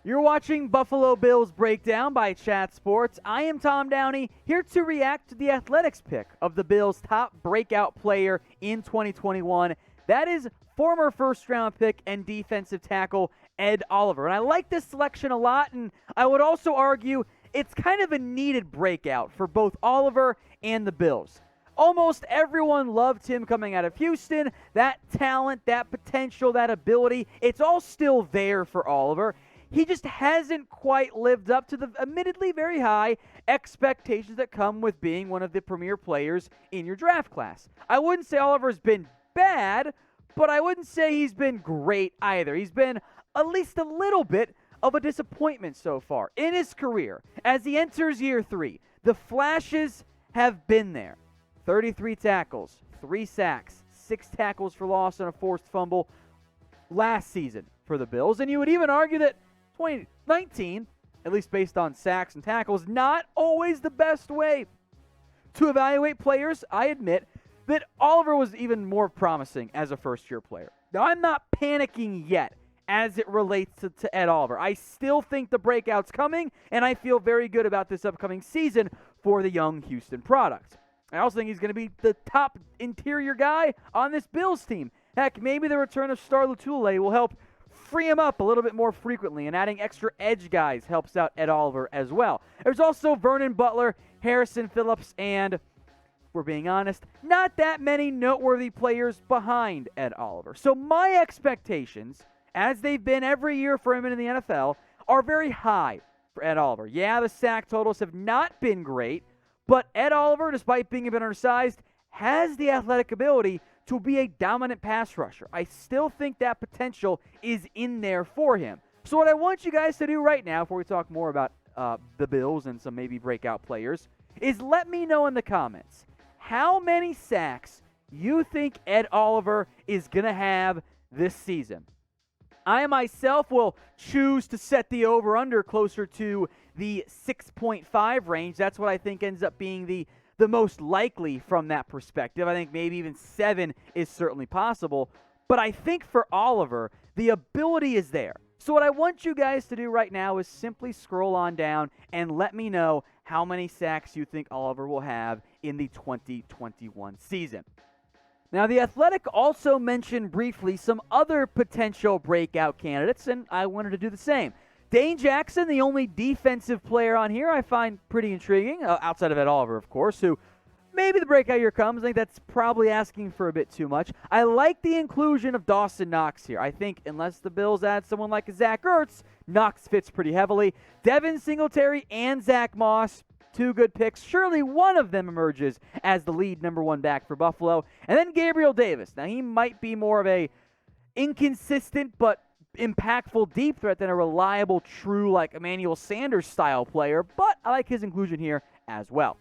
You're watching Buffalo Bills Breakdown by Chat Sports. I am Tom Downey, here to react to the Athletics pick of the Bills' top breakout player in 2021. That is former first-round pick and defensive tackle Ed Oliver. And I like this selection a lot, and I would also argue it's kind of a needed breakout for both Oliver and the Bills. Almost everyone loved him coming out of Houston. That talent, that potential, that ability, it's all still there for Oliver. He just hasn't quite lived up to the admittedly very high expectations that come with being one of the premier players in your draft class. I wouldn't say Oliver's been bad, but I wouldn't say he's been great either. He's been at least a little bit of a disappointment so far in his career. As he enters year 3, the flashes have been there. 33 tackles, 3 sacks, 6 tackles for loss and a forced fumble last season for the Bills. And you would even argue that 2019, at least based on sacks and tackles, not always the best way to evaluate players. I admit that Oliver was even more promising as a first-year player. Now, I'm not panicking yet as it relates to Ed Oliver. I still think the breakout's coming, and I feel very good about this upcoming season for the young Houston product. I also think he's going to be the top interior guy on this Bills team. Heck, maybe the return of Star Lotulelei will help free him up a little bit more frequently, and adding extra edge guys helps out Ed Oliver as well. There's also Vernon Butler, Harrison Phillips, and, if we're being honest, not that many noteworthy players behind Ed Oliver. So my expectations, as they've been every year for him in the NFL, are very high for Ed Oliver. Yeah, the sack totals have not been great, but Ed Oliver, despite being a bit undersized, has the athletic ability to be a dominant pass rusher. I still think that potential is in there for him. So what I want you guys to do right now, before we talk more about the Bills and some maybe breakout players, is let me know in the comments how many sacks you think Ed Oliver is going to have this season. I myself will choose to set the over-under closer to the 6.5 range. That's what I think ends up being the most likely from that perspective. I think maybe even 7 is certainly possible. But I think for Oliver, the ability is there. So what I want you guys to do right now is simply scroll on down and let me know how many sacks you think Oliver will have in the 2021 season. Now, The Athletic also mentioned briefly some other potential breakout candidates, and I wanted to do the same. Dane Jackson, the only defensive player on here, I find pretty intriguing, outside of Ed Oliver, of course, who maybe the breakout year comes. I think that's probably asking for a bit too much. I like the inclusion of Dawson Knox here. I think unless the Bills add someone like Zach Ertz, Knox fits pretty heavily. Devin Singletary and Zach Moss, 2 good picks. Surely one of them emerges as the lead number 1 back for Buffalo. And then Gabriel Davis. Now, he might be more of a inconsistent but impactful deep threat than a reliable, true, like Emmanuel Sanders style player, but I like his inclusion here as well.